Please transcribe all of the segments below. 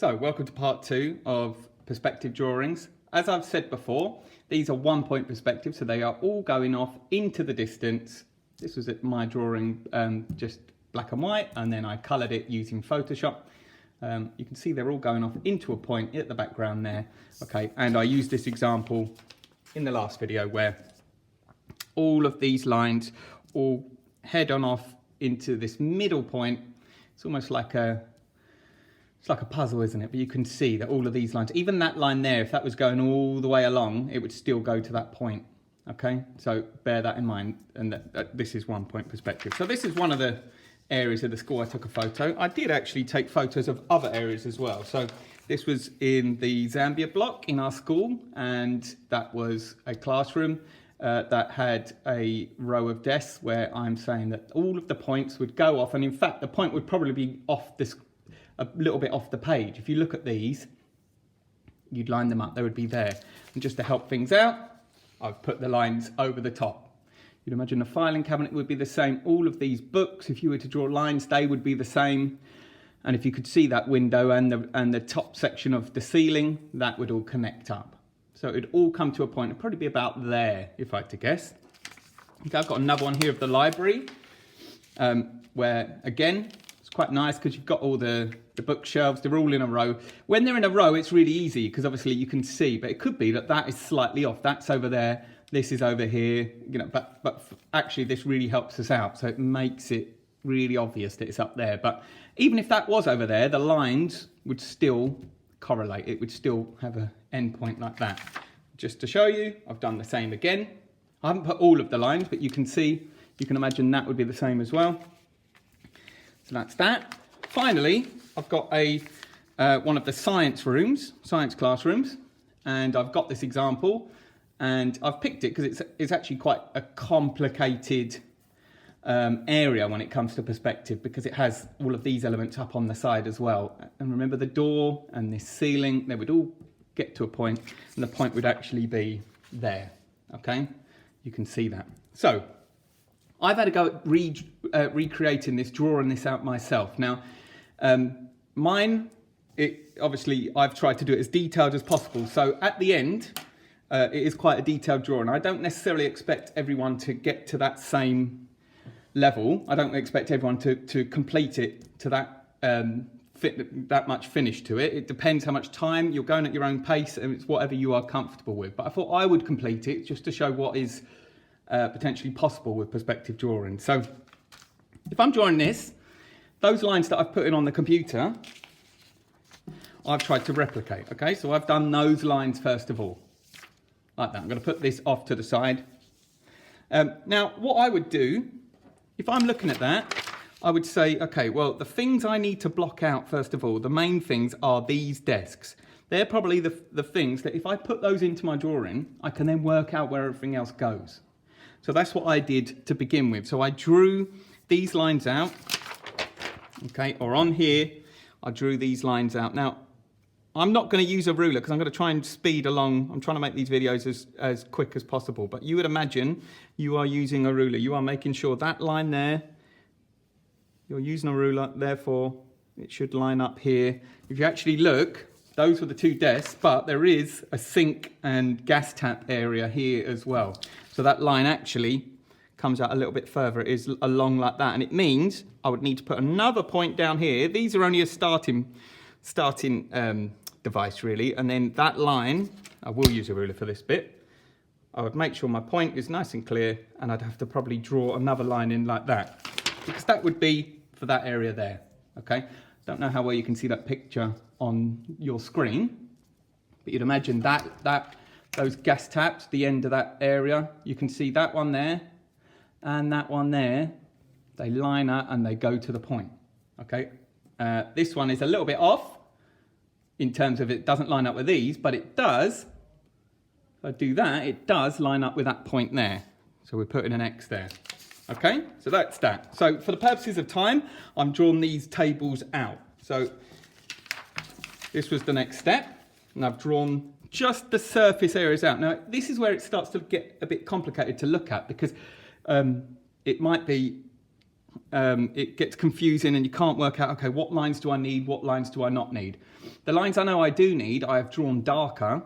So, welcome to part 2 of perspective drawings. As I've said before, these are 1-point perspectives, so they are all going off into the distance. This was my drawing, just black and white, and then I coloured it using Photoshop. You can see they're all going off into a point at the background there. Okay, and I used this example in the last video where all of these lines all head on off into this middle point. It's almost like a puzzle, isn't it? But you can see that all of these lines, even that line there, if that was going all the way along, it would still go to that point. Okay, so bear that in mind, and that this is 1-point perspective. So this is one of the areas of the school I took a photo. I did actually take photos of other areas as well. So this was in the Zambia block in our school, and that was a classroom that had a row of desks where I'm saying that all of the points would go off, and in fact the point would probably be off this, a little bit off the page. If you look at these, you'd line them up, they would be there. And just to help things out, I've put the lines over the top. You'd imagine the filing cabinet would be the same. All of these books, if you were to draw lines, they would be the same. And if you could see that window and the top section of the ceiling, that would all connect up. So it'd all come to a point, it'd probably be about there, if I had to guess. Okay, I've got another one here of the library, where again, it's quite nice because you've got all the bookshelves, they're all in a row. When they're in a row, it's really easy because obviously you can see, but it could be that that is slightly off. That's over there, this is over here, you know, but actually this really helps us out. So it makes it really obvious that it's up there. But even if that was over there, the lines would still correlate. It would still have an end point like that. Just to show you, I've done the same again. I haven't put all of the lines, but you can see, you can imagine that would be the same as well. So that's that. Finally, I've got one of the science classrooms, and I've got this example, and I've picked it because it's actually quite a complicated area when it comes to perspective, because it has all of these elements up on the side as well. And remember, the door and this ceiling, they would all get to a point, and the point would actually be there. Okay, you can see that. So I've had a go at recreating this, drawing this out myself. Now, obviously I've tried to do it as detailed as possible. So at the end, it is quite a detailed drawing. I don't necessarily expect everyone to get to that same level. I don't expect everyone to complete it to that much finish to it. It depends how much time you're going at your own pace, and it's whatever you are comfortable with. But I thought I would complete it just to show what is potentially possible with perspective drawing. So if I'm drawing this, those lines that I've put in on the computer, I've tried to replicate. Okay, so I've done those lines first of all, like that. I'm going to put this off to the side. Now, what I would do, if I'm looking at that, I would say, okay, well, the things I need to block out, first of all, the main things are these desks. They're probably the things that if I put those into my drawing, I can then work out where everything else goes. So that's what I did to begin with. So I drew these lines out, okay, or on here, I drew these lines out. Now, I'm not going to use a ruler because I'm going to try and speed along. I'm trying to make these videos as quick as possible. But you would imagine you are using a ruler. You are making sure that line there, you're using a ruler, therefore it should line up here. If you actually look, those were the two desks, but there is a sink and gas tap area here as well. So that line actually comes out a little bit further. It is along like that. And it means I would need to put another point down here. These are only a starting device really, and then that line, I will use a ruler for this bit. I would make sure my point is nice and clear, and I'd have to probably draw another line in like that, because that would be for that area there. Okay, don't know how well you can see that picture on your screen, but you'd imagine that those gas taps, the end of that area, you can see that one there and that one there, they line up and they go to the point. Okay, this one is a little bit off in terms of it doesn't line up with these, but it does. If I do that, it does line up with that point there. So we're putting an X there. Okay, so that's that. So for the purposes of time, I'm drawing these tables out. So this was the next step, and I've drawn just the surface areas out. Now, this is where it starts to get a bit complicated to look at, because it might be it gets confusing and you can't work out, okay, what lines do I need, what lines do I not need? The lines I know I do need, I have drawn darker.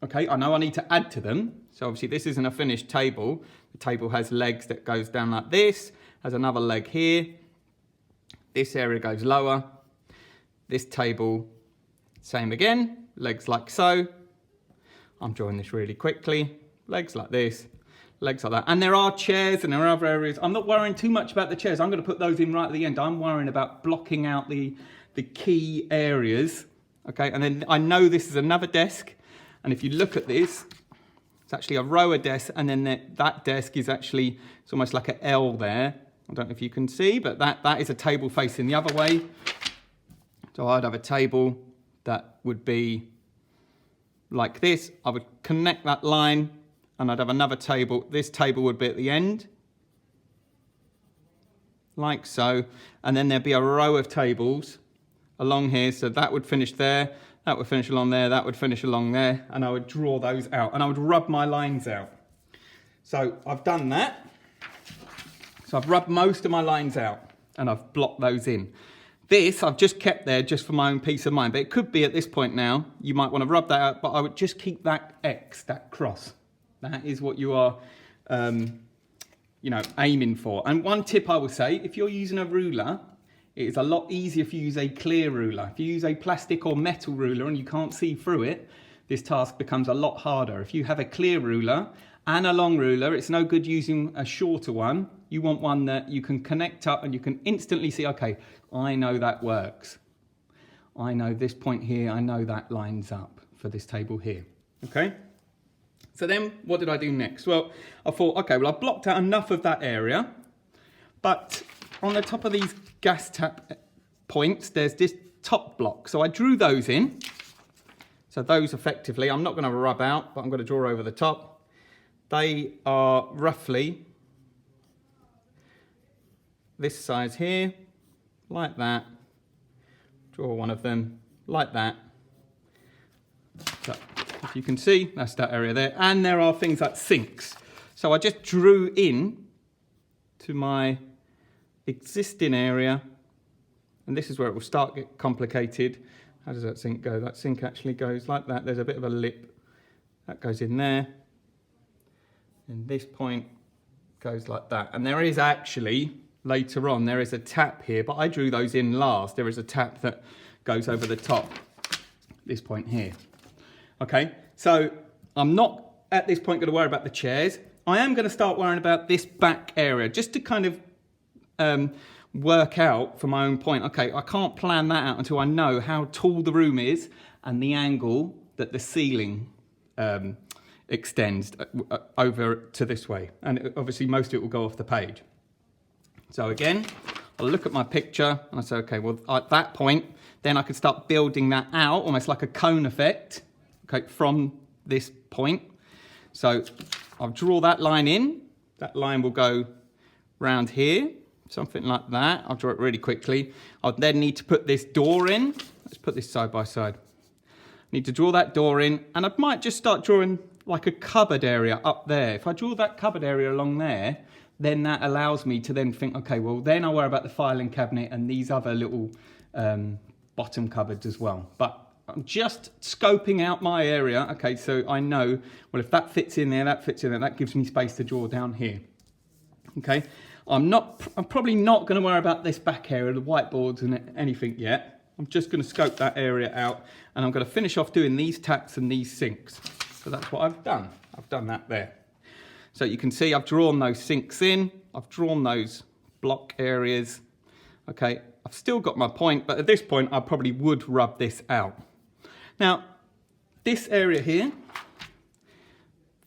Okay, I know I need to add to them. So obviously this isn't a finished table. The table has legs that goes down like this, has another leg here. This area goes lower. This table, same again, legs like so. I'm drawing this really quickly. Legs like this, legs like that. And there are chairs and there are other areas. I'm not worrying too much about the chairs. I'm going to put those in right at the end. I'm worrying about blocking out the key areas. Okay, and then I know this is another desk. And if you look at this, it's actually a rower desk, and then that desk is actually, it's almost like an L there. I don't know if you can see, but that is a table facing the other way. So I'd have a table that would be like this. I would connect that line, and I'd have another table. This table would be at the end, like so. And then there'd be a row of tables along here. So that would finish there. That would finish along there, that would finish along there, and I would draw those out, and I would rub my lines out. So I've done that. So I've rubbed most of my lines out, and I've blocked those in. This I've just kept there just for my own peace of mind, but it could be at this point now, you might want to rub that out, but I would just keep that X, that cross. That is what you are, aiming for. And one tip I would say, if you're using a ruler, it is a lot easier if you use a clear ruler. If you use a plastic or metal ruler and you can't see through it, this task becomes a lot harder. If you have a clear ruler and a long ruler, it's no good using a shorter one. You want one that you can connect up and you can instantly see, okay, I know that works. I know this point here, I know that lines up for this table here, okay? So then what did I do next? Well, I thought, okay, well, I've blocked out enough of that area, but on the top of these gas tap points, there's this top block. So I drew those in. So those effectively, I'm not going to rub out, but I'm going to draw over the top. They are roughly this size here, like that. Draw one of them like that. So if you can see, that's that area there. And there are things like sinks. So I just drew in to my existing area, and this is where it will start to get complicated. How does that sink go? That sink actually goes like that. There's a bit of a lip that goes in there, and this point goes like that. And there is actually, later on, there is a tap here, but I drew those in last. There is a tap that goes over the top, this point here. Okay, so I'm not at this point going to worry about the chairs. I am going to start worrying about this back area, just to kind of work out from my own point. Okay, I can't plan that out until I know how tall the room is and the angle that the ceiling extends over to this way. And obviously most of it will go off the page. So again, I'll look at my picture and I say, okay, well at that point, then I could start building that out, almost like a cone effect, okay, from this point. So I'll draw that line in. That line will go round here. Something like that. I'll draw it really quickly. I'll then need to put this door in. Let's put this side by side. Need to draw that door in, and I might just start drawing like a cupboard area up there. If I draw that cupboard area along there, then that allows me to then think, okay, well then I'll worry about the filing cabinet and these other little bottom cupboards as well. But I'm just scoping out my area. Okay, so I know, well, if that fits in there, that fits in there, that gives me space to draw down here. Okay. I'm probably not going to worry about this back area, the whiteboards and anything yet. I'm just going to scope that area out, and I'm going to finish off doing these taps and these sinks. So that's what I've done. I've done that there. So you can see I've drawn those sinks in. I've drawn those block areas. Okay, I've still got my point, but at this point I probably would rub this out. Now, this area here,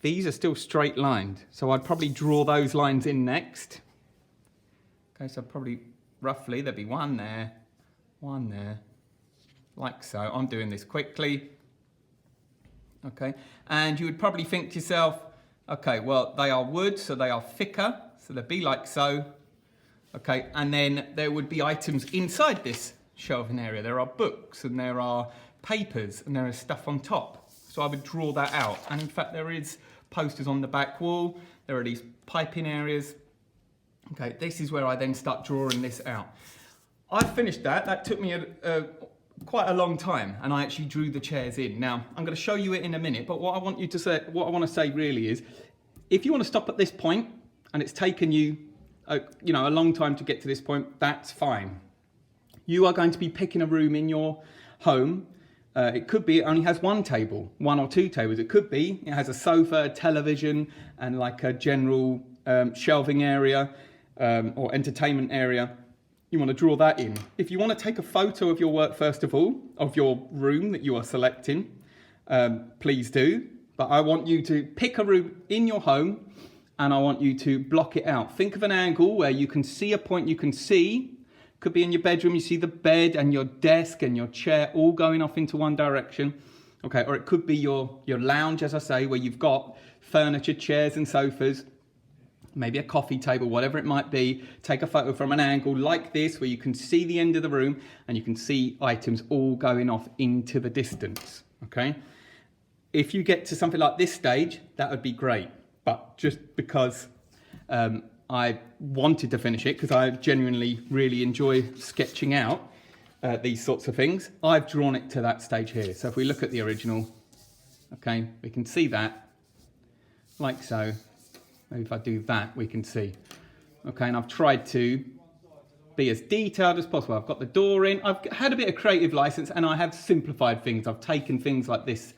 these are still straight lined. So I'd probably draw those lines in next. Okay, so probably roughly there'd be one there, like so. I'm doing this quickly. Okay, and you would probably think to yourself, okay, well, they are wood, so they are thicker, so they'd be like so. Okay, and then there would be items inside this shelving area. There are books and there are papers and there is stuff on top. So I would draw that out. And in fact, there is posters on the back wall. There are these piping areas. Okay, this is where I then start drawing this out. I finished that. That took me quite a long time, and I actually drew the chairs in. Now, I'm going to show you it in a minute, but what I want to say really is, if you want to stop at this point, and it's taken you, a long time to get to this point, that's fine. You are going to be picking a room in your home. It could be it only has one table, one or two tables. It could be it has a sofa, a television, and like a general shelving area or entertainment area. You want to draw that in. If you want to take a photo of your work, first of all, of your room that you are selecting, please do. But I want you to pick a room in your home, and I want you to block it out. Think of an angle where you can see a point you can see. Could be in your bedroom, you see the bed and your desk and your chair all going off into one direction. Okay, or it could be your lounge, as I say, where you've got furniture, chairs and sofas, maybe a coffee table, whatever it might be. Take a photo from an angle like this, where you can see the end of the room and you can see items all going off into the distance, okay? If you get to something like this stage, that would be great. But just because I wanted to finish it, because I genuinely really enjoy sketching out these sorts of things, I've drawn it to that stage here. So if we look at the original, okay, we can see that, like so. Maybe if I do that, we can see. Okay, and I've tried to be as detailed as possible. I've got the door in. I've had a bit of creative license, and I have simplified things. I've taken things like this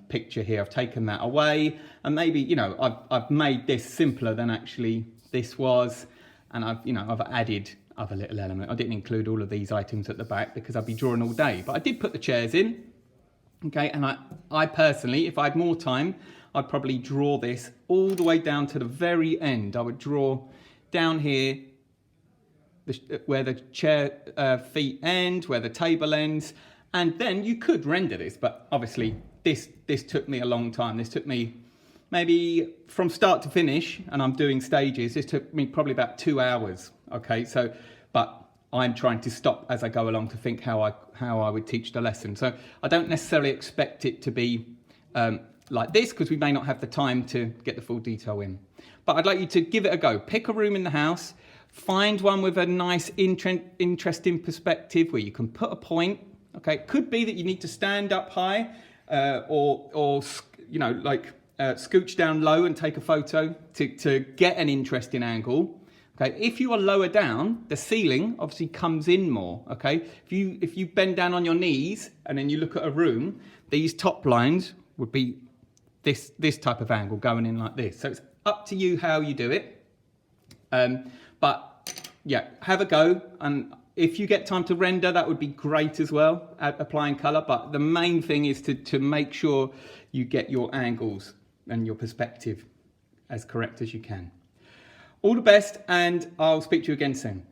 picture here, I've taken that away, and maybe, I've made this simpler than actually this was, and I've added other little elements. I didn't include all of these items at the back because I'd be drawing all day, but I did put the chairs in. Okay, and I personally, if I had more time, I'd probably draw this all the way down to the very end. I would draw down here where the chair feet end, where the table ends, and then you could render this, but obviously this took me a long time. This took me maybe from start to finish, and I'm doing stages, this took me probably about 2 hours, okay? So, but I'm trying to stop as I go along to think how I would teach the lesson. So I don't necessarily expect it to be like this, because we may not have the time to get the full detail in. But I'd like you to give it a go. Pick a room in the house, find one with a nice interesting perspective where you can put a point. Okay, it could be that you need to stand up high or scooch down low and take a photo to get an interesting angle. Okay, if you are lower down, the ceiling obviously comes in more. Okay, if you bend down on your knees and then you look at a room, these top lines would be this type of angle going in like this. So it's up to you how you do it. But yeah, have a go, and if you get time to render, that would be great as well, applying colour. But the main thing is to make sure you get your angles and your perspective as correct as you can. All the best, and I'll speak to you again soon.